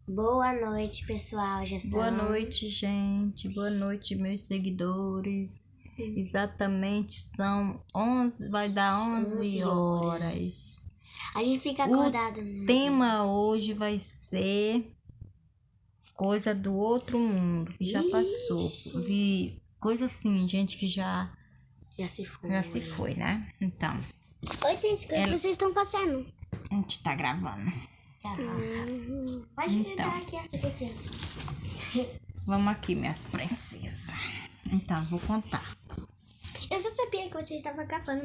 Boa noite, pessoal. Já Boa são... noite, gente. Boa noite, meus seguidores. Exatamente são 11, vai dar 11 horas. A gente fica O acordado. tema hoje vai ser coisa do outro mundo, que já passou. Vi coisa assim, gente que já se foi. se foi, né? Então, Oi, gente, o que vocês estão fazendo? a gente tá gravando. Pode Então. entrar aqui. Vamos aqui, minhas princesas. Então, vou contar. Eu só sabia que vocês estavam gravando,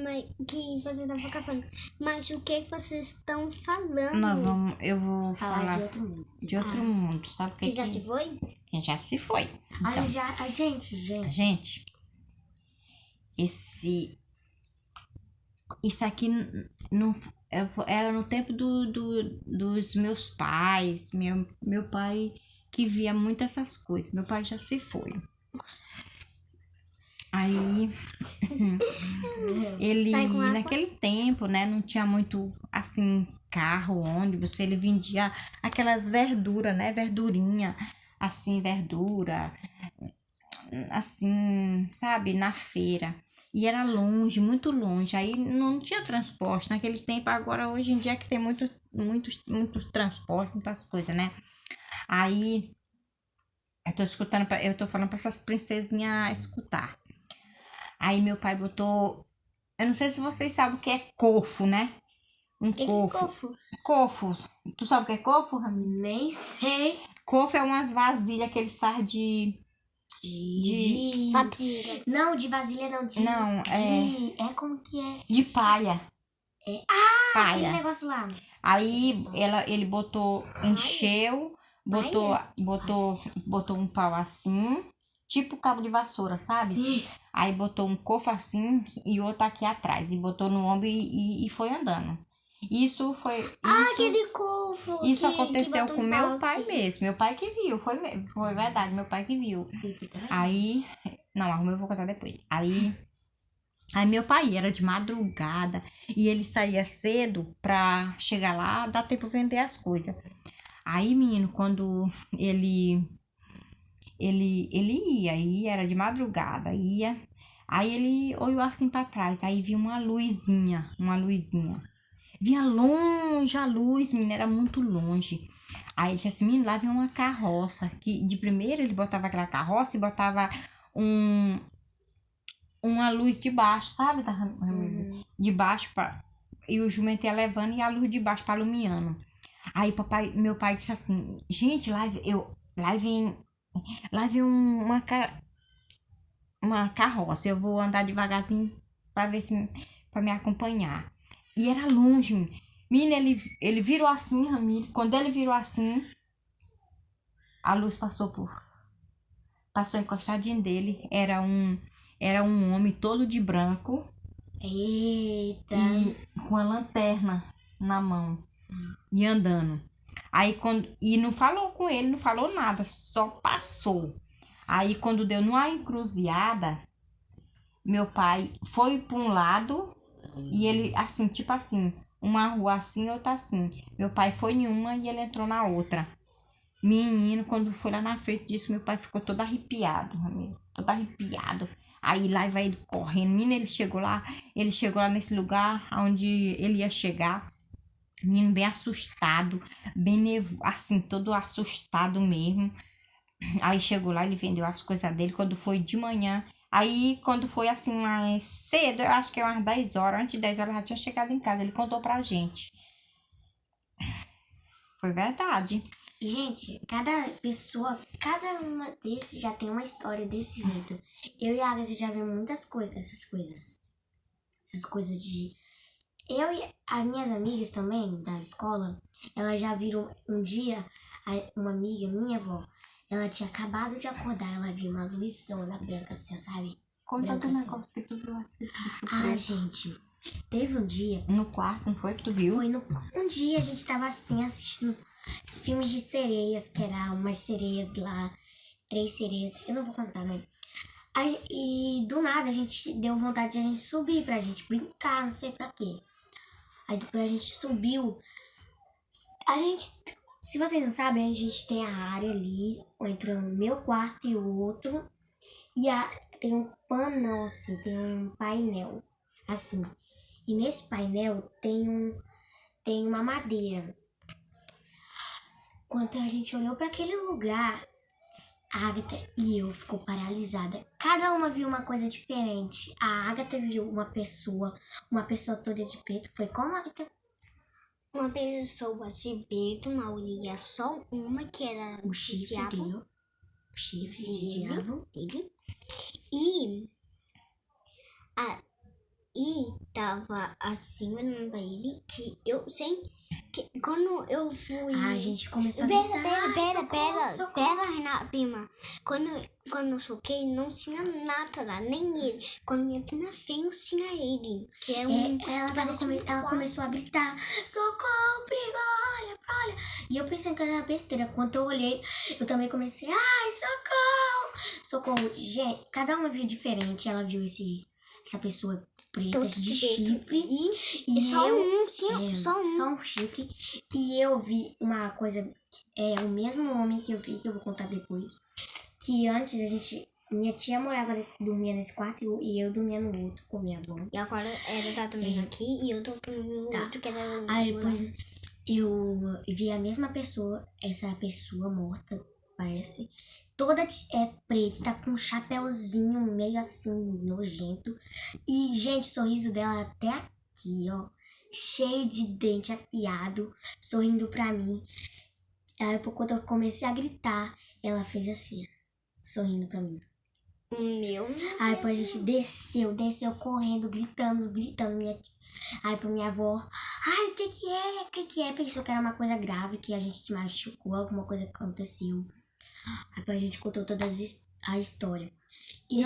mas o que vocês estão falando? Eu vou falar de outro mundo. De outro mundo, sabe o que Que já se foi? Quem já se foi. Então, gente, isso aqui não era no tempo dos meus pais. Meu pai que via muito essas coisas. Meu pai já se foi. Nossa. Aí ele naquele tempo, né, não tinha muito assim carro, ônibus, ele vendia aquelas verduras, né, verdurinha, assim, verdura, assim, sabe, na feira. E era longe, muito longe. Aí não tinha transporte naquele tempo. Agora, hoje em dia, que tem muito transporte, muitas coisas, né? Aí eu tô falando pra essas princesinhas escutar. Aí meu pai botou. Eu não sei se vocês sabem o que é cofo, né? Cofo? Cofo. Tu sabe o que é cofo, Ramiro? Nem sei. Cofo é umas vasilhas que ele faz de vasilha. Não, de vasilha não. É como que é? De palha. Palha. Aquele negócio lá. Aí ele botou, encheu, botou um pau assim, tipo cabo de vassoura, sabe? Sim. Aí botou um cofre assim e outro aqui atrás. E botou no ombro e foi andando. Isso foi. Aquele cofre. Isso aconteceu com meu pai mesmo. Meu pai que viu. Foi verdade, meu pai que viu. Aí. Não, eu vou contar depois. Aí meu pai era de madrugada e ele saía cedo pra chegar lá, dar tempo de vender as coisas. Aí, menino, quando ele ia, era de madrugada, ia. Aí ele olhou assim pra trás, aí viu uma luzinha. Via longe a luz, menina, era muito longe. Aí ele disse assim, menino, lá vem uma carroça. Que de primeiro ele botava aquela carroça e botava uma luz de baixo, sabe, de baixo e o jumento ia levando e a luz de baixo para iluminando. Aí meu pai disse assim, gente, lá vem uma carroça, eu vou andar devagarzinho para me acompanhar. E era longe, menina, ele virou assim, Ramiro. Quando ele virou assim, a luz passou encostadinho dele. Era um homem todo de branco. Eita. E com a lanterna na mão. E andando. Aí e não falou com ele, não falou nada, só passou. Aí quando deu numa encruzilhada, meu pai foi para um lado e ele assim, tipo assim, uma rua assim, outra assim. Meu pai foi em uma e ele entrou na outra. Menino, quando foi lá na frente disso, meu pai ficou todo arrepiado, amigo. Todo arrepiado. Aí lá vai ele correndo. Menino, ele chegou lá nesse lugar onde ele ia chegar. Menino, bem assustado, assim, todo assustado mesmo. Aí chegou lá, ele vendeu as coisas dele quando foi de manhã. Aí, quando foi assim mais cedo, eu acho que é umas 10 horas, antes de 10 horas, já tinha chegado em casa. Ele contou pra gente. Foi verdade. E, gente, cada uma desses já tem uma história desse jeito. Eu e a Agatha já vimos muitas coisas, essas coisas de... Eu e as minhas amigas também, da escola, elas já viram um dia, uma amiga, minha avó, ela tinha acabado de acordar, ela viu uma luzona branca assim, sabe? Conta do negócio que tu viu aqui. Gente, teve um dia... No quarto, não foi que tu viu? Foi um dia a gente tava assim, assistindo filmes de sereias, que era umas sereias lá, 3 sereias, eu não vou contar, né? Aí, e do nada a gente deu vontade de a gente subir pra gente brincar, não sei pra quê. Aí depois a gente subiu, a gente Se vocês não sabem, a gente tem a área ali, entre o meu quarto e o outro. E tem um panão, assim, tem um painel, assim. E nesse painel tem uma madeira. Quando a gente olhou para aquele lugar, a Agatha e eu ficou paralisada. Cada uma viu uma coisa diferente. A Agatha viu uma pessoa toda de preto. Foi como, Agatha? Uma pessoa de preto, uma orelha só uma, que era O chifre diabo. dele. O chifre de diabo. Dele. E tava assim olhando pra ele, que eu sei que quando eu fui... A gente começou a gritar. Pera, Renata, prima. Quando eu soquei, não tinha nada lá, nem ele. Quando minha prima fez, tinha ele, que é um... Ela começou a gritar, socorro, prima, olha. E eu pensei que era besteira. Quando eu olhei, eu também comecei, ai, socorro. Gente, cada uma viu diferente. Ela viu essa pessoa preta de chifre. E só um chifre. E eu vi uma coisa, o mesmo homem que eu vi, que eu vou contar depois. Que antes minha tia dormia nesse quarto e eu dormia no outro com minha avó. E agora ela tá dormindo aqui e eu tô dormindo no outro, que era... Aí depois eu vi a mesma pessoa, essa pessoa morta, parece, toda preta, com um chapéuzinho meio assim, nojento. E, gente, o sorriso dela até aqui, ó, cheio de dente afiado, sorrindo pra mim. Aí, quando eu comecei a gritar, ela fez assim, sorrindo pra mim. Aí depois a gente desceu correndo, gritando. Aí pra minha avó, ai, o que é? Pensou que era uma coisa grave, que a gente se machucou, alguma coisa que aconteceu. Aí depois a gente contou toda a história. E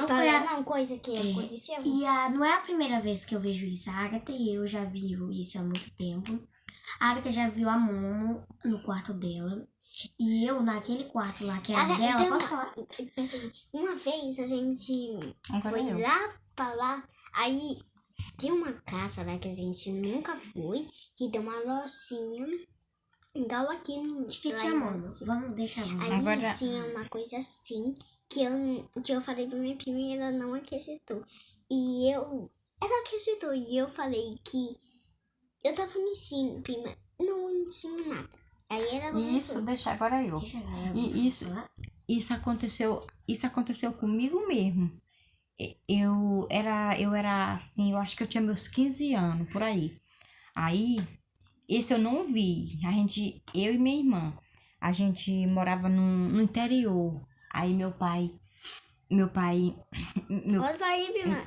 coisa que aconteceu. E não é a primeira vez que eu vejo isso. A Agatha e eu já viu isso há muito tempo. A Agatha já viu a Momo no quarto dela. E eu, naquele quarto lá que era dela, posso falar? Uma vez a gente foi lá pra lá, aí tem uma casa lá que a gente nunca foi, que tem uma lojinha, igual aqui no... Vamos deixar. Aí tinha uma coisa assim, que eu falei pra minha prima e ela não acreditou. Ela acreditou e eu falei que eu tava me ensinando, prima, não ensino nada. Aí ela começou. Agora eu. E isso aconteceu comigo mesmo. Eu era assim, eu acho que eu tinha meus 15 anos, por aí. Aí, esse eu não vi. Eu e minha irmã, a gente morava no interior. Aí meu pai... Pode aí, prima.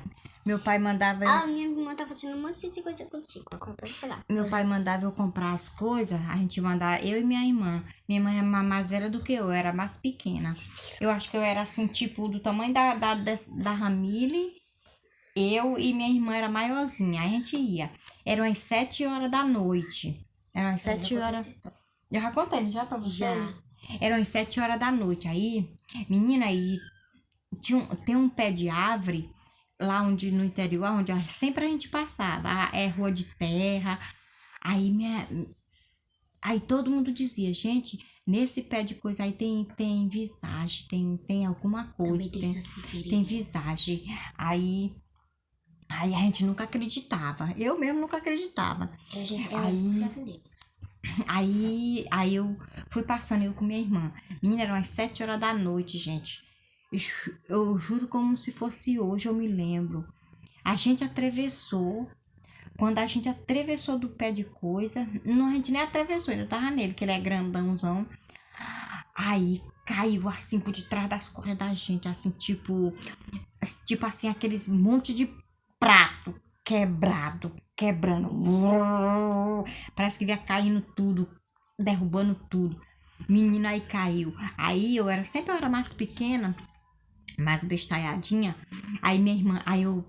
Meu pai mandava... minha irmã tá fazendo um monte de coisa contigo. Agora pode falar. Meu pai mandava eu comprar as coisas, a gente mandava, eu e minha irmã. Minha irmã era mais velha do que eu era mais pequena. Eu acho que eu era assim, tipo, do tamanho da Ramile. Eu e minha irmã era maiorzinha. Aí a gente ia. Eram as 7 horas da noite. Eram as 7 horas... Eu já contei, já pra vocês? Já. Eram as 7 horas da noite. Aí, menina, aí tem um pé de árvore... Lá no interior, onde sempre a gente passava, é rua de terra. Aí todo mundo dizia, gente, nesse pé de coisa aí tem visagem, tem alguma coisa, tem visagem. Aí a gente nunca acreditava, eu mesmo nunca acreditava. Aí eu fui passando, eu com minha irmã. Menina, eram as 7 horas da noite, gente. Eu juro como se fosse hoje, eu me lembro. A gente atravessou. Quando a gente atravessou do pé de coisa, não, a gente nem atravessou, ainda tava nele, que ele é grandãozão. Aí caiu assim por detrás das cordas da gente, assim, tipo assim, aqueles monte de prato quebrando. Parece que vinha caindo tudo, derrubando tudo. Menina, aí caiu. Aí eu era mais pequena, mais bestalhadinha. Aí minha irmã,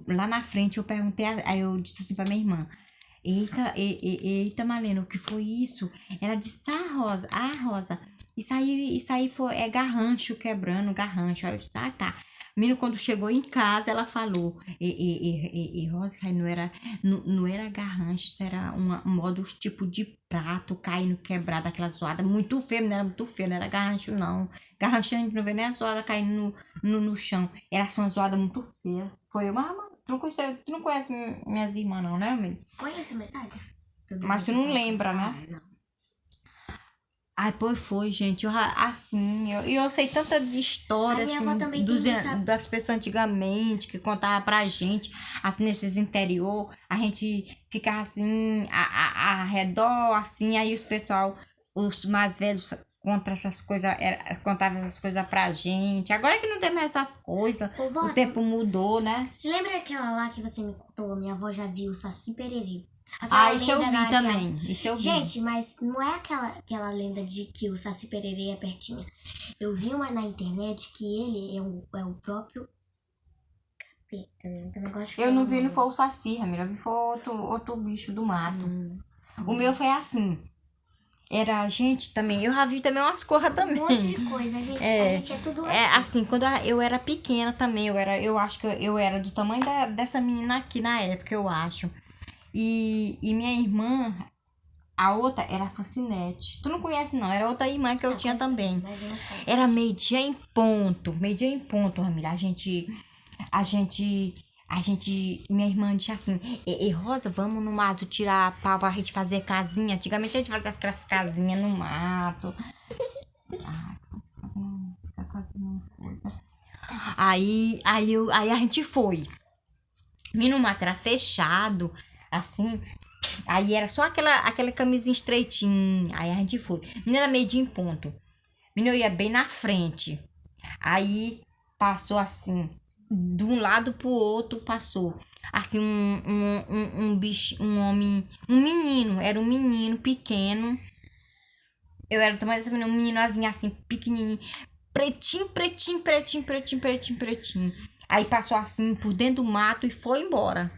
lá na frente eu perguntei, aí eu disse assim pra minha irmã, eita Malena, o que foi isso? Ela disse, Rosa, isso aí foi, garrancho quebrando, garrancho. Aí eu disse, tá. Menino, quando chegou em casa, ela falou, Rosa, isso aí não era garrancho, isso era um modo tipo de prato caindo quebrado, aquela zoada muito feia, não era muito feia, não era garrancho não. Garrancho a gente não vê nem a zoada caindo no chão, era só uma zoada muito feia. Foi uma, tu não conhece minhas irmãs não, né, amigo? Conheço metade. Mas tu não lembra, né? Não. Ai, pois foi, gente. Eu sei tanta de história, A minha assim, avó também tudo sabe. das pessoas antigamente que contavam pra gente, assim, nesses interior. A gente ficava assim, a redor, assim, aí os mais velhos contra essas coisas, contavam essas coisas pra gente. Agora que não tem mais essas coisas, Ô, vó, o tempo mudou, né? se lembra daquela lá que você me contou? Minha avó já viu o Saci Pererê. Aquela Ah, isso eu lenda vi da também. Isso eu vi. Gente, mas não é aquela lenda de que o Saci Pererê é pertinho. Eu vi uma na internet que ele é o próprio capeta, né? Eu não gosto de Eu falar não o vi, não nome. foi o Saci, Ramiro. Eu vi foi outro bicho do mato. O meu foi assim. Era a gente também. Eu já vi também umas coisas Um também. monte de coisa, gente. A gente é tudo É assim. assim, quando eu era pequena também, eu acho que eu era do tamanho dessa menina aqui na época, eu acho. E minha irmã, a outra, era a Fancinete. Tu não conhece, não? Era outra irmã que eu tinha Conheço também. mas eu não conheço. Era meio-dia em ponto, Ramiro. A gente, minha irmã disse assim, Rosa, vamos no mato tirar pau pra gente fazer casinha. Antigamente a gente fazia aquelas casinhas no mato. Tá fazendo uma coisa. Aí a gente foi. E no mato era fechado, assim. Aí era só aquela camisinha estreitinha. Aí a gente foi. Menina, era meio dia em ponto. Menina, eu ia bem na frente. Aí passou assim, de um lado pro outro passou. Assim, um bicho, um homem, um menino, era um menino pequeno. Eu era do tamanho dessa menina, um meninozinho assim, pequenininho. Pretinho. Aí passou assim, por dentro do mato e foi embora.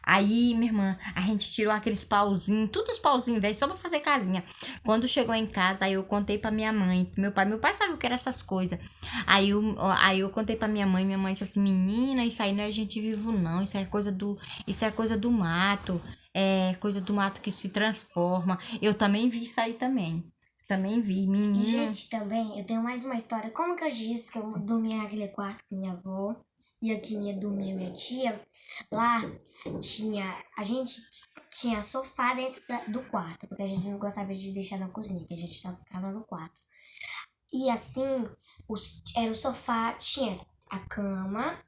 Aí, minha irmã, a gente tirou aqueles pauzinhos, todos os pauzinhos velhos, só pra fazer casinha. Quando chegou em casa, aí eu contei pra minha mãe, pro meu pai. Meu pai sabe o que era essas coisas. Aí eu contei pra minha mãe disse assim, menina, isso aí não é gente vivo não, isso é coisa do mato. É coisa do mato que se transforma. Eu também vi isso aí também. Também vi, E, menina. gente, também, eu tenho mais uma história. Como que eu disse que eu dormia naquele quarto com minha avó e aqui dormia minha tia? Lá a gente tinha sofá dentro do quarto, porque a gente não gostava de deixar na cozinha, que a gente só ficava no quarto. E assim, era o sofá, tinha a cama,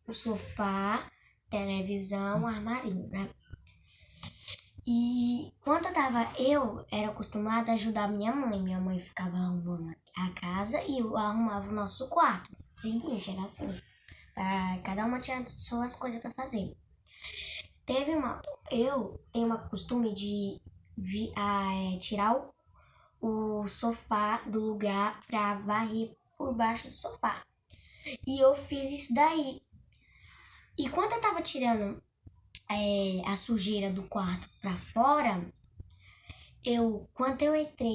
o sofá, televisão, armarinho, né? E quando eu era acostumada a ajudar minha mãe. Minha mãe ficava arrumando a casa e eu arrumava o nosso quarto. O seguinte, era assim. Cada uma tinha suas coisas pra fazer. Eu tenho uma costume de tirar o sofá do lugar pra varrer por baixo do sofá. E eu fiz isso daí. E quando eu tava tirando a sujeira do quarto pra fora, quando eu entrei